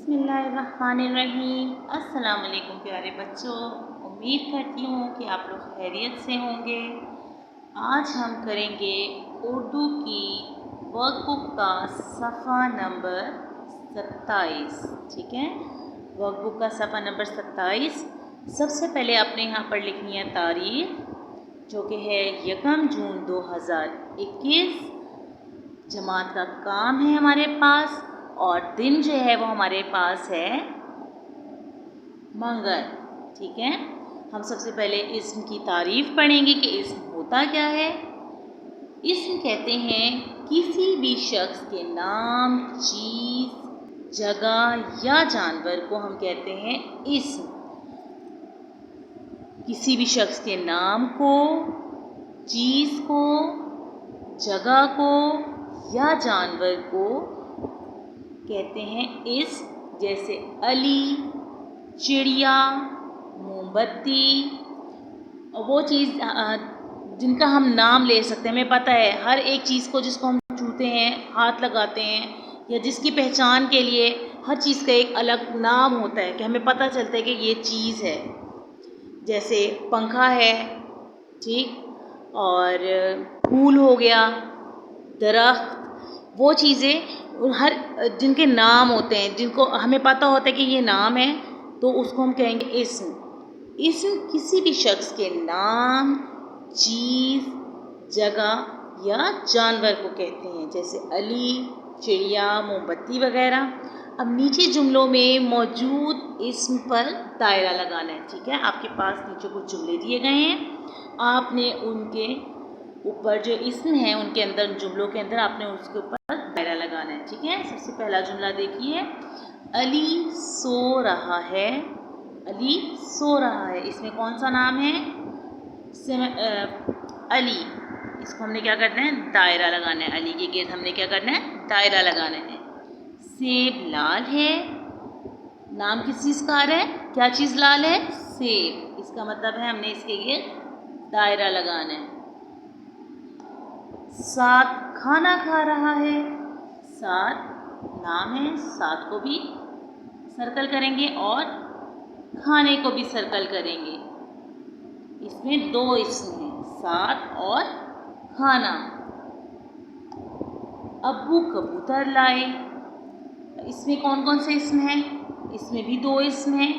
बिस्मिल्लाहिर्रहमानिर्रहीम। अस्सलाम वालेकुम प्यारे बच्चों, उम्मीद करती हूँ कि आप लोग खैरियत से होंगे। आज हम करेंगे उर्दू की वर्कबुक का सफ़ा नंबर 27। ठीक है, वर्कबुक का सफ़ा नंबर 27। सबसे पहले आपने यहाँ पर लिखनी है तारीख, जो कि है 1 जून 2021। जमात का काम है हमारे पास, और दिन जो है वो हमारे पास है मंगल। ठीक है, हम सबसे पहले इस्म की तारीफ़ पढ़ेंगे कि इस्म होता क्या है। इस्म कहते हैं किसी भी शख्स के नाम, चीज़, जगह या जानवर को हम कहते हैं इस्म। किसी भी शख्स के नाम को, चीज़ को, जगह को या जानवर को कहते हैं इस्म। जैसे अली, चिड़िया, मोमबत्ती, वो चीज़ जिनका हम नाम ले सकते हैं। हमें पता है हर एक चीज़ को जिसको हम छूते हैं, हाथ लगाते हैं, या जिसकी पहचान के लिए हर चीज़ का एक अलग नाम होता है कि हमें पता चलता है कि ये चीज़ है। जैसे पंखा है, ठीक, और फूल हो गया, दरख्त, वो चीज़ें हर जिनके नाम होते हैं, जिनको हमें पता होता है कि ये नाम है, तो उसको हम कहेंगे इस्म। इस्म किसी भी शख्स के नाम, चीज़, जगह या जानवर को कहते हैं। जैसे अली, चिड़िया, मोमबत्ती वगैरह। अब नीचे जुमलों में मौजूद इस्म पर दायरा लगाना है। ठीक है, आपके पास नीचे कुछ जुमले दिए गए हैं, आपने उनके ऊपर जो इस्म है उनके अंदर, जुमलों के अंदर आपने उसके ऊपर दायरा लगाना है। ठीक है, सबसे पहला जुमला देखिए, अली सो रहा है। अली सो रहा है, इसमें कौन सा नाम है? अली। इसको हमने क्या करना है? दायरा लगाना है। अली के गिर्द हमने क्या करना है? दायरा लगाना है। सेब लाल है, नाम किस चीज़ का आ रहा है? क्या चीज़ लाल है? सेब। इसका मतलब है हमने इसके गिर्द दायरा लगाना है। सात खाना खा रहा है। सात नाम है, सात को भी सर्कल करेंगे और खाने को भी सर्कल करेंगे। इसमें दो इस्म हैं, सात और खाना। अब्बू कबूतर लाए, इसमें कौन कौन से इस्म हैं? इसमें भी दो इस्म हैं,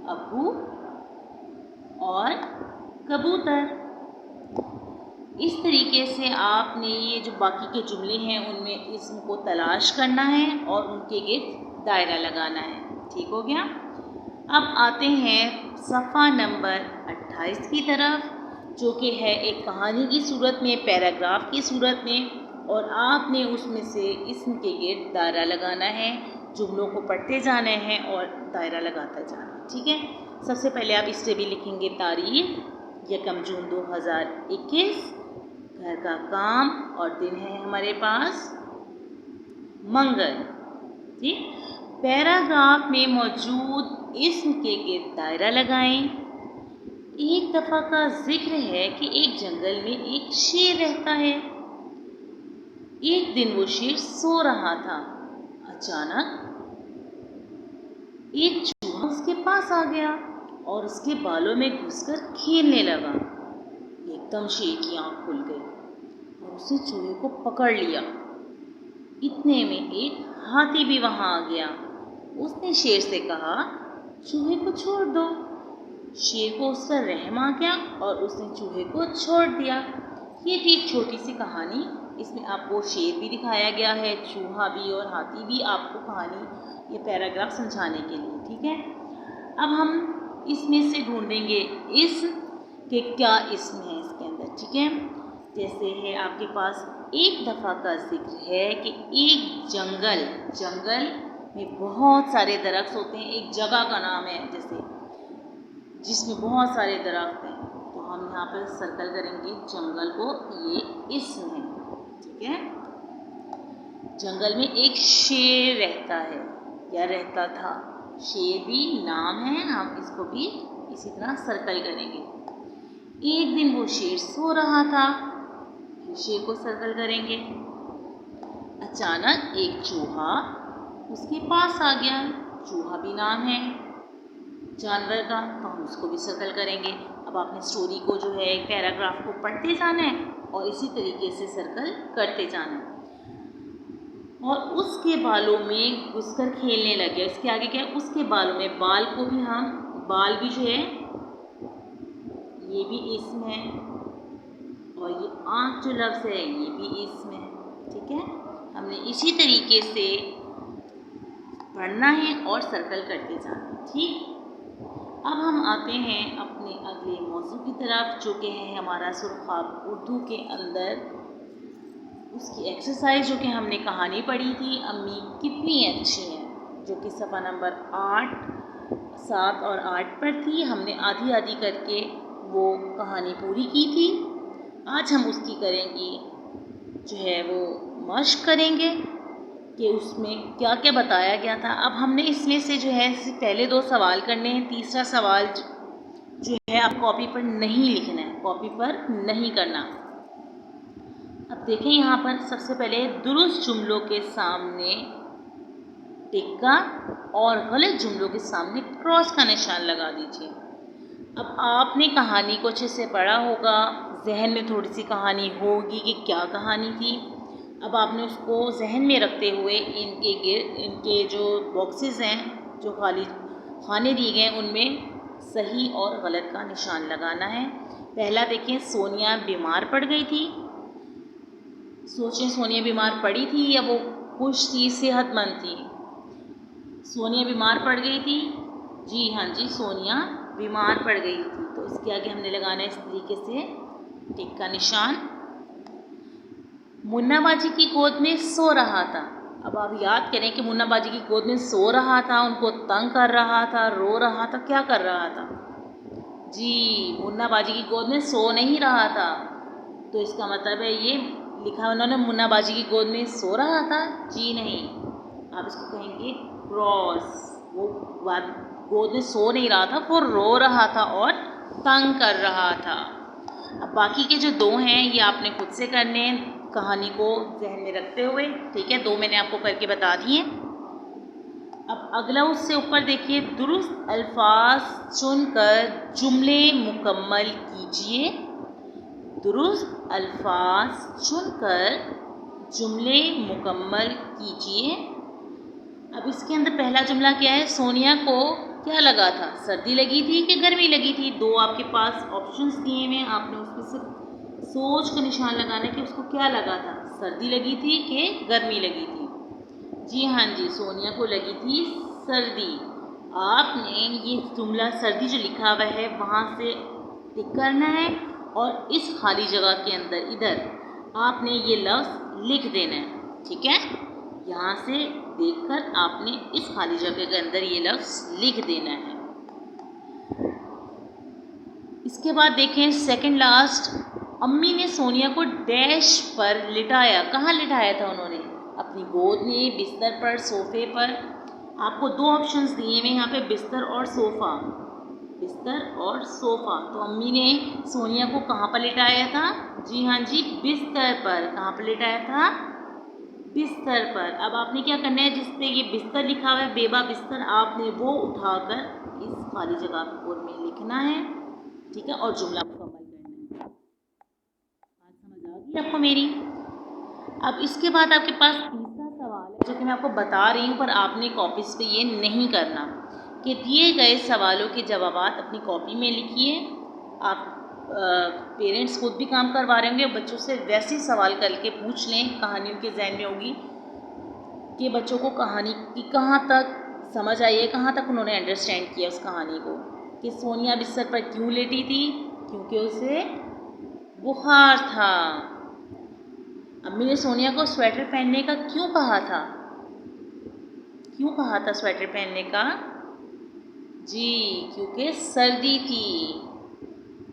अब्बू और कबूतर। इस तरीके से आपने ये जो बाकी के जुमले हैं उनमें इस्म को तलाश करना है और उनके गिर्द दायरा लगाना है। ठीक हो गया। अब आते हैं सफ़ा नंबर 28 की तरफ, जो कि है एक कहानी की सूरत में, पैराग्राफ की सूरत में, और आपने उसमें से इस्म के गिर्द दायरा लगाना है। जुमलों को पढ़ते जाना है और दायरा लगाता जाना है। ठीक है, सबसे पहले आप इससे भी लिखेंगे तारीख 1 जून 2021। घर का काम और दिन है हमारे पास मंगल। ठीक, पैराग्राफ में मौजूद इस्म के गिर्द दायरा लगाएं। एक दफ़ा का जिक्र है कि एक जंगल में एक शेर रहता है। एक दिन वो शेर सो रहा था। अचानक एक चूहा उसके पास आ गया और उसके बालों में घुसकर खेलने लगा। एकदम शेर की आंख खुल गई और उसने चूहे को पकड़ लिया। इतने में एक हाथी भी वहां आ गया। उसने शेर से कहा, चूहे को छोड़ दो। शेर को उस पर रहम आ गया और उसने चूहे को छोड़ दिया। ये थी एक छोटी सी कहानी। इसमें आपको शेर भी दिखाया गया है, चूहा भी और हाथी भी, आपको कहानी, ये पैराग्राफ समझाने के लिए। ठीक है, अब हम इसमें से ढूंढेंगे इस्म के क्या इस्म है इसके अंदर। ठीक है, जैसे है आपके पास एक दफ़ा का जिक्र है कि एक जंगल में बहुत सारे दरख्त होते हैं। एक जगह का नाम है जैसे, जिसमें बहुत सारे दरख्त हैं, तो हम यहाँ पर सर्कल करेंगे जंगल को, ये इस्म है। ठीक है, जंगल में एक शेर रहता है या रहता था। शेर भी नाम है, हम इसको भी इसी तरह सर्कल करेंगे। एक दिन वो शेर सो रहा था, शेर को सर्कल करेंगे। अचानक एक चूहा उसके पास आ गया। चूहा भी नाम है जानवर का, तो हम उसको भी सर्कल करेंगे। अब आपने स्टोरी को जो है पैराग्राफ को पढ़ते जाना है और इसी तरीके से सर्कल करते जाना है। और उसके बालों में घुसकर खेलने लगे, इसके आगे क्या है, उसके बालों में, बाल को भी हम, बाल भी जो है ये भी इसमें है, और ये आँख जो लफ्ज़ है ये भी इसमें है। ठीक है, हमने इसी तरीके से पढ़ना है और सर्कल करते जाना है। ठीक, अब हम आते हैं अपने अगले मौजू की तरफ, जो कि है हमारा सुरख़ाब उर्दू के अंदर उसकी एक्सरसाइज, जो कि हमने कहानी पढ़ी थी अम्मी कितनी अच्छी है, जो कि सफ़ा नंबर 8, 7 और 8 पर थी। हमने आधी आधी करके वो कहानी पूरी की थी। आज हम उसकी करेंगे जो है वो मश्क करेंगे कि उसमें क्या क्या बताया गया था। अब हमने इसमें से जो है पहले 2 सवाल करने हैं, तीसरा सवाल जो है आप कॉपी पर नहीं लिखना है, कॉपी पर नहीं करना। अब देखें यहाँ पर सबसे पहले दुरुस्त जुमलों के सामने टिक्का और गलत जुमलों के सामने क्रॉस का निशान लगा दीजिए। अब आपने कहानी को अच्छे से पढ़ा होगा, जहन में थोड़ी सी कहानी होगी कि क्या कहानी थी। अब आपने उसको जहन में रखते हुए इनके जो बॉक्सेस हैं, जो खाली खाने दिए गए हैं, उनमें सही और गलत का निशान लगाना है। पहला देखिए, सोनिया बीमार पड़ गई थी। सोचें सोनिया बीमार पड़ी थी या वो खुश थी, सेहतमंद थी। सोनिया बीमार पड़ गई थी, जी हाँ जी, सोनिया बीमार पड़ गई थी। तो इसके आगे हमने लगाना है इस तरीके से टिक का निशान। मुन्ना बाजी की गोद में सो रहा था। अब आप याद करें कि मुन्ना बाजी की गोद में सो रहा था, उनको तंग कर रहा था, रो रहा था, क्या कर रहा था? जी, मुन्ना बाजी की गोद में सो नहीं रहा था। तो इसका मतलब है ये लिखा उन्होंने मुन्ना बाजी की गोद में सो रहा था, जी नहीं, आप इसको कहेंगे क्रॉस। वो गोद में सो नहीं रहा था, वो रो रहा था और तंग कर रहा था। अब बाकी के जो 2 हैं ये आपने खुद से करने हैं, कहानी को जहन में रखते हुए। ठीक है, 2 मैंने आपको करके बता दिए। अब अगला उससे ऊपर देखिए, दुरुस्त अल्फाज चुनकर जुमले मुकम्मल कीजिए। दुरुस्त अल्फाज चुनकर जुमले मुकम्मल कीजिए। अब इसके अंदर पहला जुमला क्या है, सोनिया को क्या लगा था, सर्दी लगी थी कि गर्मी लगी थी? 2 आपके पास ऑप्शंस दिए हुए हैं, आपने उसमें से सोच का निशान लगाना कि उसको क्या लगा था, सर्दी लगी थी कि गर्मी लगी थी? जी हाँ जी, सोनिया को लगी थी सर्दी। आपने ये जुमला सर्दी जो लिखा हुआ है वहाँ से टिक करना है और इस खाली जगह के अंदर इधर आपने ये लफ्ज़ लिख देना है। ठीक है, यहाँ से देखकर आपने इस खाली जगह के अंदर ये लफ्ज़ लिख देना है। इसके बाद देखें सेकंड लास्ट, अम्मी ने सोनिया को डैश पर लिटाया। कहाँ लिटाया था उन्होंने? अपनी गोद में, बिस्तर पर, सोफ़े पर। आपको 2 ऑप्शंस दिए हुए यहाँ पे, बिस्तर और सोफ़ा, बिस्तर और सोफ़ा। तो अम्मी ने सोनिया को कहाँ पर लिटाया था? जी हाँ जी, बिस्तर पर। कहाँ पर लिटाया था? बिस्तर पर। अब आपने क्या करना है, जिस पे ये बिस्तर लिखा हुआ है, बेबा बिस्तर, आपने वो उठाकर इस खाली जगह में लिखना है। ठीक है, और जुमला मुकम्मल करना है। बात समझ आ गई आपको मेरी? अब इसके बाद आपके पास तीसरा सवाल है, जो कि मैं आपको बता रही हूँ, पर आपने कॉपीज़ पे ये नहीं करना कि दिए गए सवालों के जवाबात अपनी कॉपी में लिखिए। आप पेरेंट्स खुद भी काम करवा रहे होंगे, बच्चों से वैसे ही सवाल करके पूछ लें, कहानी उनके जहन में होगी कि बच्चों को कहानी की कहाँ तक समझ आई है, कहाँ तक उन्होंने अंडरस्टैंड किया उस कहानी को, कि सोनिया बिस्तर पर क्यों लेटी थी? क्योंकि उसे बुखार था। अम्मी ने सोनिया को स्वेटर पहनने का क्यों कहा था? क्यों कहा था स्वेटर पहनने का? जी, क्योंकि सर्दी थी।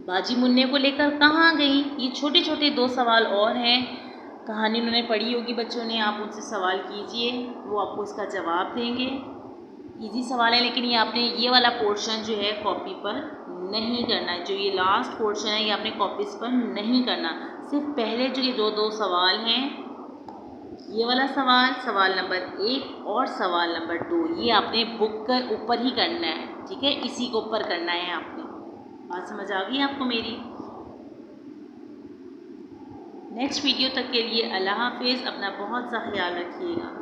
बाजी मुन्ने को लेकर कहाँ गई? ये छोटे छोटे 2 सवाल और हैं, कहानी उन्होंने पढ़ी होगी बच्चों ने, आप उनसे सवाल कीजिए, वो आपको इसका जवाब देंगे। इजी सवाल है, लेकिन ये आपने ये वाला पोर्शन जो है कॉपी पर नहीं करना है। जो ये लास्ट पोर्शन है ये आपने कॉपीज़ पर नहीं करना, सिर्फ पहले जो ये 2 सवाल हैं ये वाला सवाल, सवाल नंबर 1 और सवाल नंबर 2 ये आपने बुक के ऊपर ही करना है, ठीक है, इसी के ऊपर करना है आपने। बात समझ आ गई आपको मेरी? नेक्स्ट वीडियो तक के लिए अल्लाह हाफिज़। अपना बहुत सा ख्याल रखिएगा।